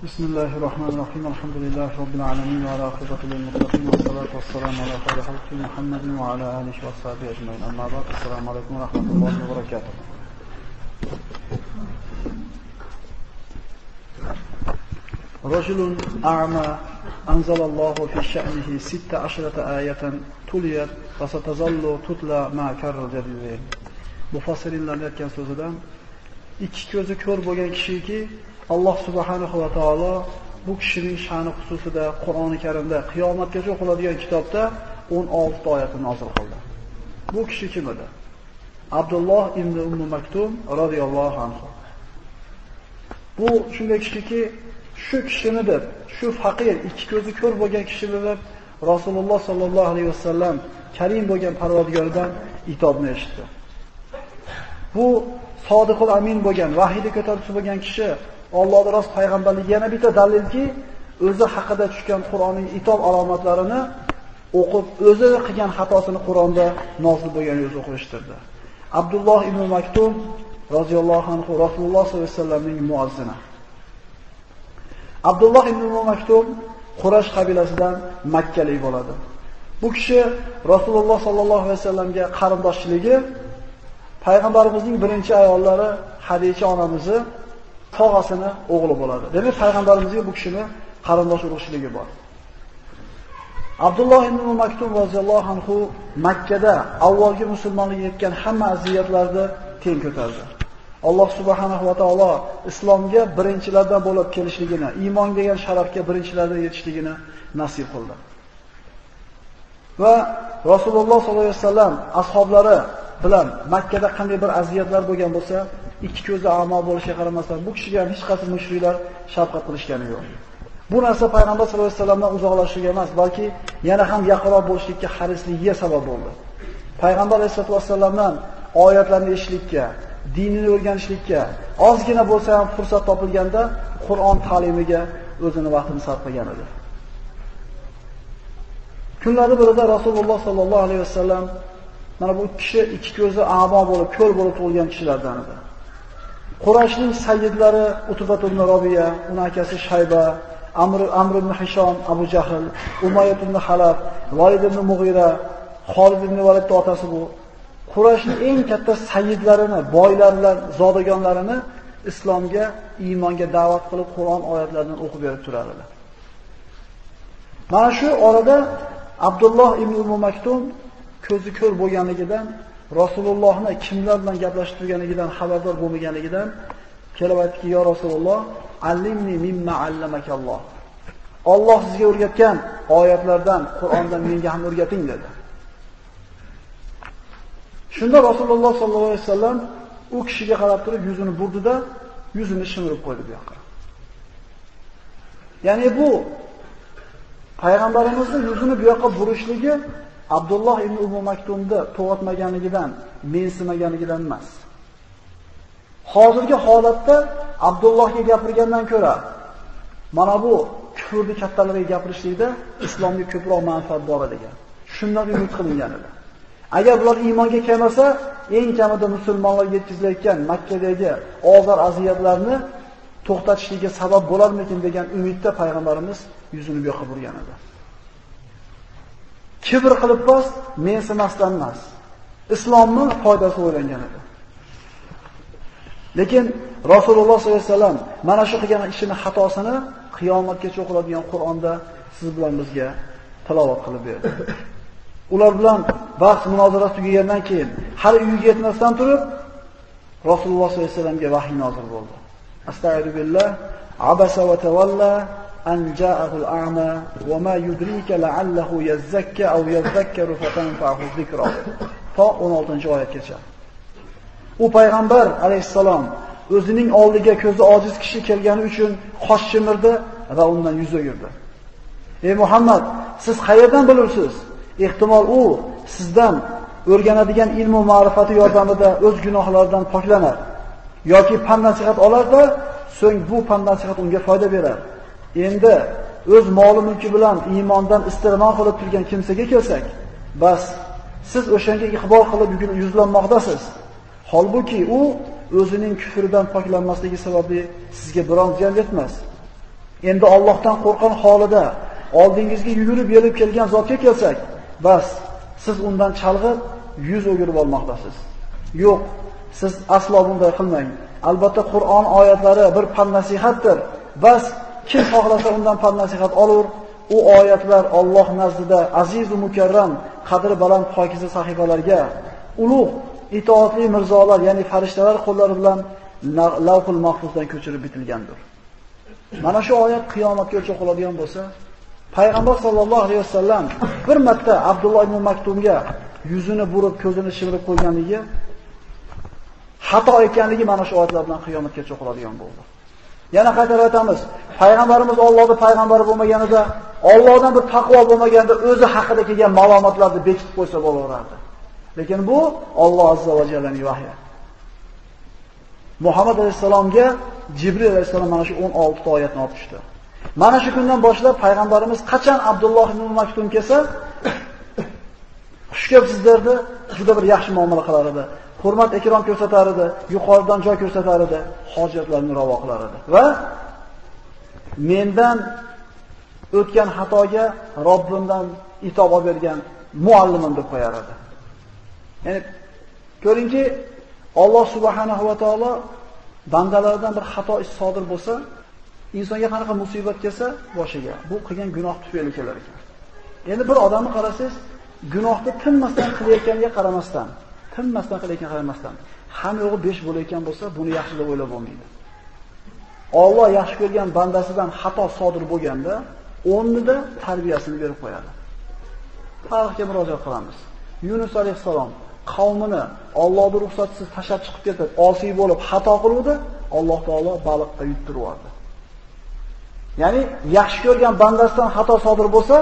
بسم الله الرحمن الرحيم الحمد لله رب العالمين وعلى عاقبة للمتقين والصلاة والسلام على خير خلق محمد وعلى آله وصحبه أجمعين أما بعد السلام عليكم ورحمة الله وبركاته. رجل أعمى أنزل الله في شأنه 16 آية تليت وستظل تتلى مع كرر جديدين. Mufassirlarning aytgan so'zidan ikki ko'zi ko'r bo'lgan kishiki Alloh subhanahu va taolo bu kishining sha'ni xususida Qur'oni Karimda qiyomatgacha o'qiladigan kitobda 16 ta oyatni nozil qildi. Bu kishi kim edi? Abdulloh ibn Maktum radhiyallohu anhu. Bu shunday kishiki, shu kishini deb, shu faqir, ikki ko'zi ko'r bo'lgan kishini deb Rasululloh sallallohu alayhi vasallam Karim bo'lgan Parvardigordan itobni eshitdi. Bu sodiqul amin bo'lgan, vahiyni ko'taruvchi bo'lgan kishi Allohning rost payg'ambarligiga yana bitta dalilki, o'zi haqida tushgan Qur'onning itob alomatlarini o'qib, o'zi qilgan xatosini Qur'onda nozil bo'lgan yo'l o'qib eshittirdi. Abdulloh ibn Maktum roziyallohu anhu Rasululloh sollallohu alayhi vasallamning muazzini. Abdulloh ibn Maktum Quraysh qabilasidan makkalik bo'ladi. Bu kishi Rasululloh sollallohu alayhi vasallamga qarindoshligi payg'ambarimizning birinchi ayollari Hadicha onamizni tog'asini o'g'li bo'ladi. Demak, payg'ambarimizga bu kishini qarindosh urug'chiligi bor. Abdulloh ibn Maktum roziyallohu anhu Makkada avvalgi musulmonlikka yetgan hamma aziyatlarni teng ko'tardi. Alloh subhanahu va taolo islomga birinchilardan bo'lib kelishligini, iymon degan sharafga birinchilardan yetishligini nasib qildi. Va Rasululloh sollallohu alayhi vasallam ashablari bilan Makkada qanday bir aziyatlar bo'lgan bo'lsa, ikki ko'zi amo bo'lishiga qaramasdan bu kishiga ham hech qanday mushriklar shafqat qilishgani yo'q. Bu narsa payg'ambar sollallohu alayhi vasallamdan uzoqlashishiga emas, balki yana ham yaqinroq bo'lishlikka harisligiga sabab bo'ldi. Payg'ambar sollallohu alayhi vasallamdan oyatlarni eshitishlikka, dinini o'rganishlikka ozgina bo'lsa ham fursat topilganda Qur'on ta'limiga o'zini vaqtini sarf qilgan edi. Kunlarning birida Rasululloh sollallohu alayhi vasallam mana bu kishi ikki ko'zi amo bo'lib, ko'r bo'lib tug'ilgan kishilardan edi. Qurayshning sayyidlari Utbat ibn Robiya, uning akasi Shayba, Amr ibn Hisham, Abu Jahl, Umayyah ibn Halaf, Valid ibn Mughira, Xolid ibn Validning otasi bu. Qurayshning eng katta sayyidlarini, boylarlar, zodagonlarini islomga, iymonga da'vat qilib, Qur'on oyatlaridan o'qib berib turar edi. Mana shu orada Abdulloh ibn Maktum ko'zi ko'r bo'lganligidan, Rasulullohni kimlar bilan gaplashib turganligidan xabardor bo'lmaganligidan kelib aytdiki: "Ya Rasululloh, allimni mimma allamakalloh." Alloh sizga o'rgatgan oyatlardan, Qur'ondan menga ham o'rgating dedi. Shunda Rasululloh sollallohu alayhi vasallam u kishiga qarab turib yuzini burdida, yuzini shimirib qo'ydi bu yoqqa. Ya'ni bu payg'ambarimizning yuzini bu yoqqa burishligi Abdulloh ibn Maktumni to'g'atmaganligidan, mensimaganligidan emas. Hozirgi holatda Abdullohga gapirgandan ko'ra, mana bu kufrni kattalariga gapirishlikda islomga ko'proq manfaat bor degan. Shundan umid qilingan edi. Agar ular iymonga kelmasa, eng kamida musulmonlar yetkazilayotgan Makkadagi og'ir aziyatlarni to'xtatishligiga sabab bo'larmikin degan umidda payg'ambarimiz yuzini bu yoqqa burgan edi. Kibr qilib pas, mensimasdan emas. Islomning foydasi o'ylangan edi. Lekin Rasululloh sollallohu alayhi vasallam mana shu qilgan ishini xatosini qiyomatgacha o'qiladigan Qur'onda siz bilan bizga tilovat qilib berdi. Ular bilan bahs munozara tugagandan keyin hali uyiga yetmasdan turib Rasululloh sollallohu alayhi vasallamga vahiy nozil bo'ldi. Astagfiru billah, abasa va tawalla an ja'ahu al-a'ma wa ma yudrika la'allahu yazzakka aw yadhakkaru fatanfa'uhu dhikra. To 16-oyatgacha. U payg'ambar alayhisalom o'zining oldiga ko'zi ojiz kishi kelgani uchun qosh chimirdi va undan yuz o'girdi. Ey Muhammad, siz qayerdan bilursiz? Ehtimol u sizdan o'rganadigan ilm va ma'rifati yordamida o'z gunohlaridan poklanar yoki pand nasihat olar-da, so'ng bu pand nasihat unga foyda berar. Endi o'z moli mulki bilan iymondan istig'no qilib turgan kimsaga kelsak, bas siz o'shanga iqbol qilib yuzlanmoqdasiz. Holbuki u o'zining kufridan poklanmasligi sababli sizga biron ziyon yetmas. Endi Allohdan qo'rqqan holida oldingizga yugurib yelib kelgan zotga kelsak, bas, siz undan chalg'ib yuz o'girib olmoqdasiz. Yo'q, siz aslo bunday qilmang. Albatta Qur'on oyatlari bir pan-nasihatdir. Bas, kim xohlasa undan pan-nasihat olur. U oyatlar Alloh nazdida aziz va mukarram, qadri baland pokiza sahifalarga, ulug' itoatli mirzolar, ya'ni farishtalar qo'llari bilan Lavhul Mahfuzdan ko'chirib bitilgandir. Mana shu oyat qiyomatgacha qoladigan bo'lsa, Payg'ambar sollallohu alayhi vasallam bir marta Abdulloh ibn Maktumga yuzini burib, ko'zini shimirib qo'yganligi xato ekanligi mana shu oyatlar bilan qiyomatgacha qoladigan bo'ldi. Yana qaytarib aytamiz, payg'ambarimiz Allohning payg'ambari bo'lmaganida, Allohdan bir taqvo bo'lmaganda o'zi haqida kelgan ma'lumotlarni bekitib qo'ysa bo'laverardi. Lekin bu Alloh azza va jallaning vahyi. Muhammad alayhisalomga Jibril alayhisalom mana shu 16 ta oyatni olib tushdi. Mana shu kundan boshlab payg'ambarimiz qachon Abdulloh ibn Maktum kelsa, xush kelibsizlardi, juda bir yaxshi muomala qilar edi. Hurmat ikrom ko'rsatar edi, yuqoridan joy ko'rsatar edi, hojatlarini ravo qilar edi. Va mendan o'tgan xatoga Robbimdan itob olib bergan muallimim deb qo'yar edi. Ya'ni ko'ringki, Alloh subhanahu va taolo bandalaridan bir xato ish sodir bo'lsa, insonga qanaqa musibat kelsa boshiga, bu qilgan gunoh tufayli kelar ekan. Endi bir odamni qarasangiz, gunohni tinmasdan qilayotganiga qaramasdan, hamma yo'g'i 5 bo'layotgan bo'lsa, buni yaxshi deb o'ylab bo'lmaydi. Alloh yaxshi ko'rgan bandasidan xato sodir bo'lganda, 10nida tarbiyasini berib qo'yadi. Tarixga murojaat qilamiz. Yunus alayhisalom qavmini Allohning ruxsatisiz tashlab chiqib ketib, osiy bo'lib xato qiluvdi, Alloh taolo baliqqa yuttirib. Ya'ni yaxshi ko'rgan bandasidan xato sodir bo'lsa,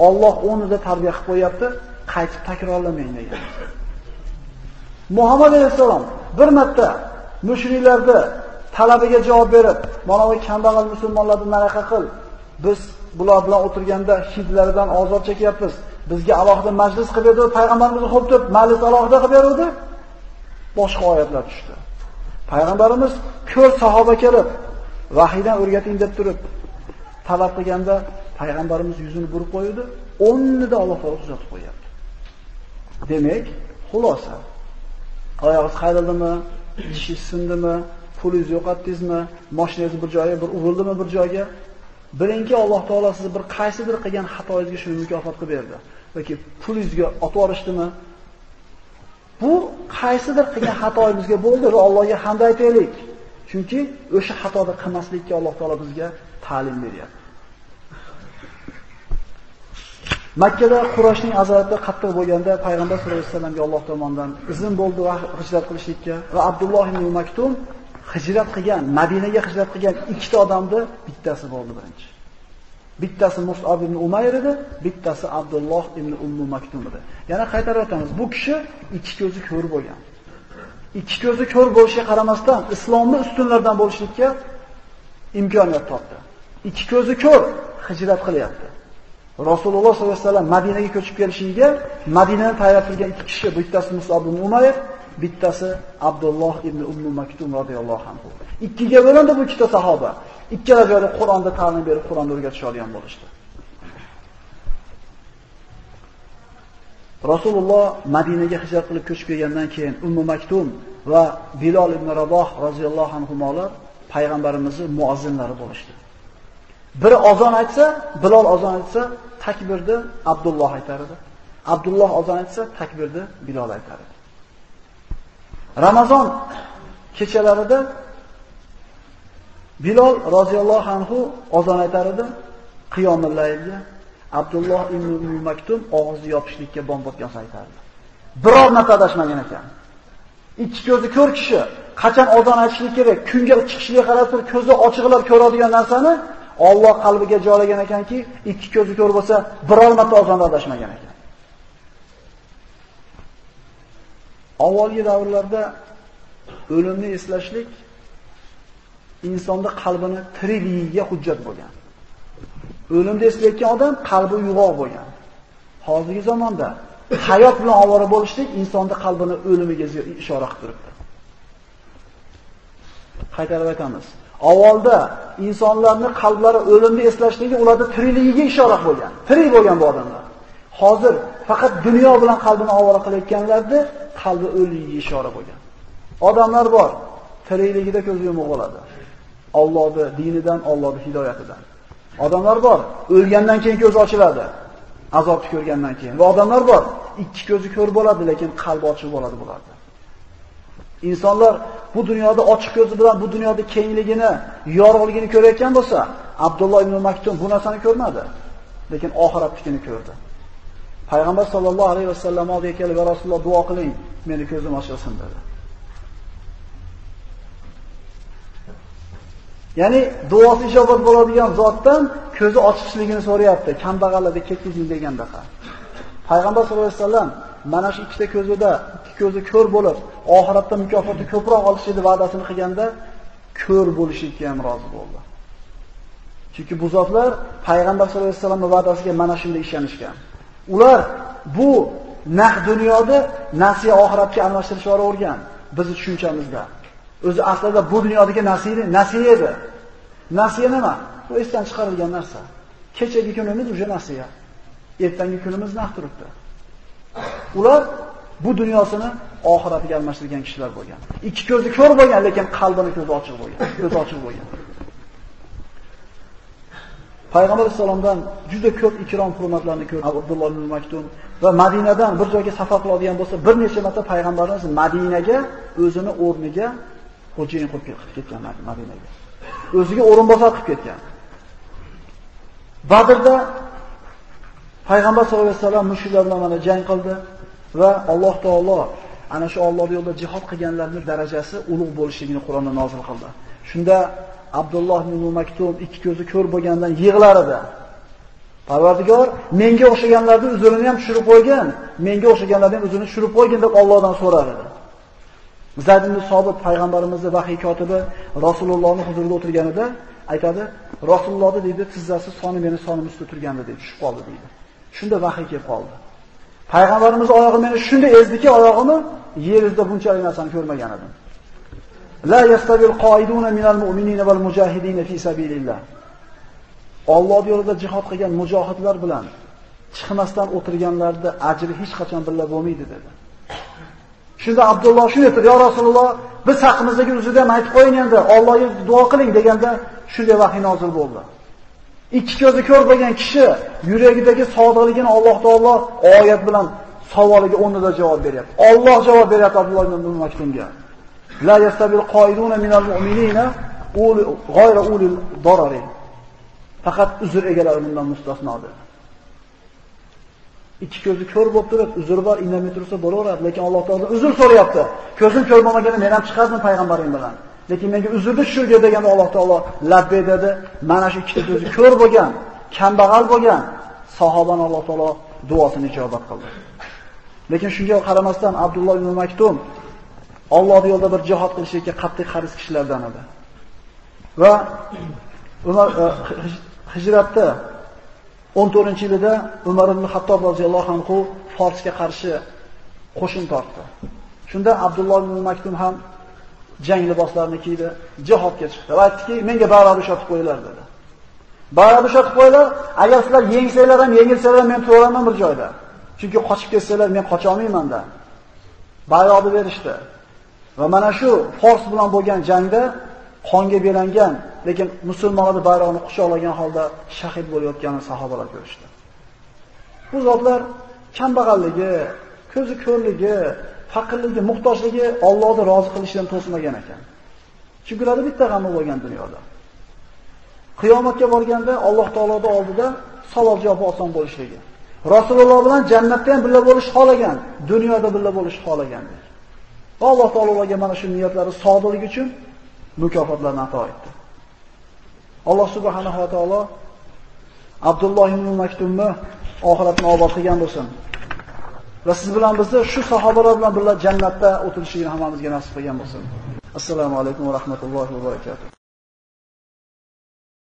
Alloh 10nida tarbiya qilib qo'yapti, qaytib takrorlamang degan. Muhammad alayhisalom bir marta mushriklarda talabiga javob berib, mana bu kambag'al musulmonlarni naraqa qil. Biz bular bilan o'tirganda hidlaridan ozor chekyapmiz. Bizga alohida majlis qilib berdi, payg'ambarimiz xo'p deb majlis alohida qilib berdi. Boshqa oyatlar tushdi. Payg'ambarimiz ko'p sahoba kelib, vahiydan o'rgating deb turib talab qilganda payg'ambarimiz yuzini burib qo'ydi, 10nida Alloh taolo tuzatib qo'yapti. Demak, xulosa, oyog'ingiz qayrildimi, tishingiz sindimi, pulingizni yo'qotdingizmi, mashinangiz bir joyga bir urildimi bir joyga, bilingki Alloh taolo sizni bir qaysidir qilgan xatoyingizga shuni mukofot qilib berdi. Yoki pulingizga otib olishdimi? Bu qaysidir qilgan xatoyimizga bo'ldi va Allohga hamd aytaylik. Chunki o'sha xatoni qilmaslikka Alloh taolo bizga ta'lim beryapti. Makkada Qurayshning azobati qattiq bo'lganda payg'ambar sollallohu alayhi vasallamga Alloh tomonidan izn bo'ldi va hijrat qilishlikka va Abdulloh ibn Maktum hijrat qilgan, Madinaga hijrat qilgan ikkita odamni bittasi bo'ldi birinchi. Bittasi Mus'ab ibn Umayr edi, bittasi Abdulloh ibn Maktum edi. Yana qaytarib aytamiz, bu kishi ikki ko'zi ko'r bo'lgan. Ikki ko'zi ko'r bo'lishiga qaramasdan islomni ustunlardan bo'lishlikka imkoniyat topdi. Ikki ko'zi ko'r hijrat qilyapti. Rasululloh sollallohu alayhi vasallam Madinaga ko'chib kelishiga Madinadan tayyor turgan ikki kishi, bittasi Mus'ab ibn Umayr, bittasi Abdulloh ibn Maktum radhiyallohu anhu. Ikkiga bo'lindi bu ikkita sahoba. Ikkala joyda Qur'onda ta'lim berib, Qur'onni o'rgatishadigan bo'lishdi. Rasululloh Madinaga hijrat qilib ko'chib kelgandan keyin Maktum va Bilol ibn Raboh radhiyallohu anhumolar payg'ambarimizning muazzinlari bo'lishdi. Biri azon aytsa, Bilol azon aytsa, takbirni Abdulloh aytar edi. Abdulloh azon aytsa, takbirni Bilol aytar edi. Ramazon kechalarida Bilol roziyallohu anhu azon aytar edi, qiyomul laylga. Abdulloh ibn Maktum og'izni yopishlikka bombotgan aytardi. Biror marta adashmagan ekan. Ikki ko'zi ko'r kishi qachon azon aytishlik kerak, kunga chiqishiga qarab turib ko'zi ochiqlar ko'radigan narsani Alloh qalbiga joylagan ekanki, ikki ko'zi ko'r bo'lsa, biror marta azonda adashmagan ekan. Avvalgi davrlarda o'limni eslashlik insonning qalbini tirikligiga hujjat bo'lgan. O'limni eslayotgan odam qalbi uyg'oq bo'lgan. Hozirgi zamonda hayot bilan ovora bo'lishlik insonning qalbini o'limiga ishora qilib turibdi. Qaytarib aytamiz. Avvalda insonlarning qalblari o'limni eslashligi ularda tirikligiga ishora bo'lgan. Tirik bo'lgan bu odamlar. Hozir faqat dunyo bilan qalbini ovora qilayotganlarda qalbi o'ligiga ishora bo'lgan. Odamlar bor, tirikligida ko'z yumib qoladi. Allohning dinidan, Allohning hidoyatidan. Odamlar bor, o'lgandan keyin ko'z ochiladi. Azobni ko'rgandan keyin. Va odamlar bor, ikki ko'zi ko'r bo'ladi, lekin qalbi ochiq bo'ladi bularda. Insonlar bu dunyoda ochiq ko'zi bilan bu dunyoda kengligini, yorug'ligini ko'rayotgan bo'lsa, Abdulloh ibn Maktum bu narsani ko'rmadi, lekin oxiratnikini ko'rdi. Payg'ambar sollallohu alayhi vasallam oldiga kelib, "Ya Rasululloh, duo qiling, meni ko'zim ochilsin" dedi. Ya'ni duosi ijobat bo'ladigan zotdan ko'zi ochishligini so'rayapti, kambag'allarga ketkizing degandaqa. Payg'ambar sollallohu alayhi vasallam mana shu ikkita ko'zida, ikki ko'zi ko'r bo'lib, oxiratda mukofotni ko'proq olishni va'dasini qilganda ko'r bo'lishga ham rozi bo'ldi. Chunki bu zotlar Payg'ambar sollallohu alayhi vasallamning va'dasiga mana shunday ishonishgan. Ular bu naq dunyoda nasiya oxiratga almashtirishga bizni tushunchamizda. O'zi aslida bu dunyodagi nasiya edi. Nasiya nima? Bu esdan chiqarilgan narsa. Kechagi kunimiz o'sha nasiya. Ertangi kunimiz naq turibdi. Ular bu dunyosini oxiratiga almashtirgan kishilar bo'lgan. Ikki ko'zi ko'r bo'lgan, lekin qalbini ko'zi ochiq bo'lgan. Ko'zi ochiq bo'lgan. Payg'ambar sollallohu juda ko'p ikrom hurmatlarni ko'rdi Abdulloh ibn Maktum va Madinadan bir joyga safar qiladigan bo'lsa, bir necha marta payg'ambarimiz Madinaga o'zini o'rniga xo'jayin qilib ketgan Madinaga. O'ziga o'rinbosar qilib ketgan. Badrda Payg'ambar sollallohu alayhi vasallam mushriklar bilan mana jang qildi va Alloh taolo ana shu Allohning yo'lida jihad qilganlarning darajasi ulug' bo'lishligini Qur'onda nozil qildi. Shunda Abdulloh ibn Maktum ikki ko'zi ko'r bo'lgandan yig'lar edi. Parvardigor, menga o'xshaganlarni uzrini ham tushirib qo'ygan, menga o'xshaganlarni ham uzrini tushirib qo'ygin deb Allohdan so'rar edi. Zayd ibn Sobit payg'ambarimizning vahiy kotibi Rasulullohning huzurida o'tirganida aytadi, Rasulullohning deydi, tizzasi soni meni sonim ustida turgandi deydi, tushib qoldi deydi. Shunda vahiy kelib qoldi. Payg'ambarimiz oyog'i meni shunda ezdiki, oyog'imni yer yuzida bunchalik narsani ko'rmagan edim. La yastabil qoiduna minal mu'minina val mujahidina fi sabilillah. Alloh yo'lida jihad qilgan mujohidlar bilan chiqmasdan o'tirganlarda ajri hech qachon birga bo'lmaydi dedi. Shunda Abdulloh shuni aytdi, "Ya Rasululloh, biz haqimizdagi uzrda ham aytib qo'ying endi, Allohga duo qiling" deganda shunday vahiy nozil bo'ldi. Ikki ko'zi ko'r bo'lgan kishi yuragidagi sodiqligini Alloh taolo oyat bilan savoliga o'rnida javob beryapti. Alloh javob beryapti Abdulloh ibn Maktumga. La yastabil qoiduna minal mu'minina g'ayra ulil darari. Faqat uzr egalari bundan mustasno dedi. Ikki ko'zi ko'r bo'lib turib, uzr bor, indamay tursa bo'laveradi, lekin Alloh taolo uzr so'rayapti. Ko'zim ko'r bo'lmaganda men ham chiqardim payg'ambarim bilan. Lekin menga uzrni tushirgan deganda Alloh taolo labbay dedi. Mana shu ikkita ko'zi ko'r bo'lgan, kambag'al bo'lgan sahobani Alloh taolo duosini ijobat qildi. Lekin shunga qaramasdan Abdulloh ibn Maktum Alloh yo'lida bir jihad qilishga qattiq haris kishilardan edi. Va Umar hijratda 14-yilida Umar ibn Xattob roziyallohu anhu Forsga qarshi qo'shin tortdi. Shunda Abdulloh ibn Maktum ham jang liboslarini kiydi, jihodga chiqdi. Va aytdiki, menga bayroq ushatib qo'yinglar dedi. Bayroq ushatib qo'yinglar, agar sizlar yengsanglar ham, yengilsanglar men to'raman bir joyda. Chunki qochib ketsanglar men qocha olmayman-da. Bayroqni berishdi. Va mana shu Fors bilan bo'lgan jangda qonga belangan, lekin musulmonlar bayroqni quchoqlagan holda shahid bo'layotganini sahobalar ko'rishdi. Bu zotlar kambag'alligi, ko'zi ko'rligi, faqirligi, muhtojligi Allohni rozi qilishidan to'smagan ekan. Chunki ularda bitta g'ami bo'lgan dunyoda. Qiyomatga borganda Alloh taoloning oldida savol-javob oson bo'lishligi. Rasululloh bilan jannatda ham birga bo'lish xohlagan, dunyoda birga bo'lish xohlagan. Alloh taolo ularga mana shu niyatlari sodiqligi uchun mukofotlarni ato etdi. Alloh subhanahu va taolo Abdulloh ibn Maktumni oxiratni obod qilgan bo'lsin. Va siz bilan bizni shu sahobalar bilan birga jannatda o'tirishni hammamizga nasib qilgan bo'lsin. Assalomu alaykum va rahmatullohi va barakatuh.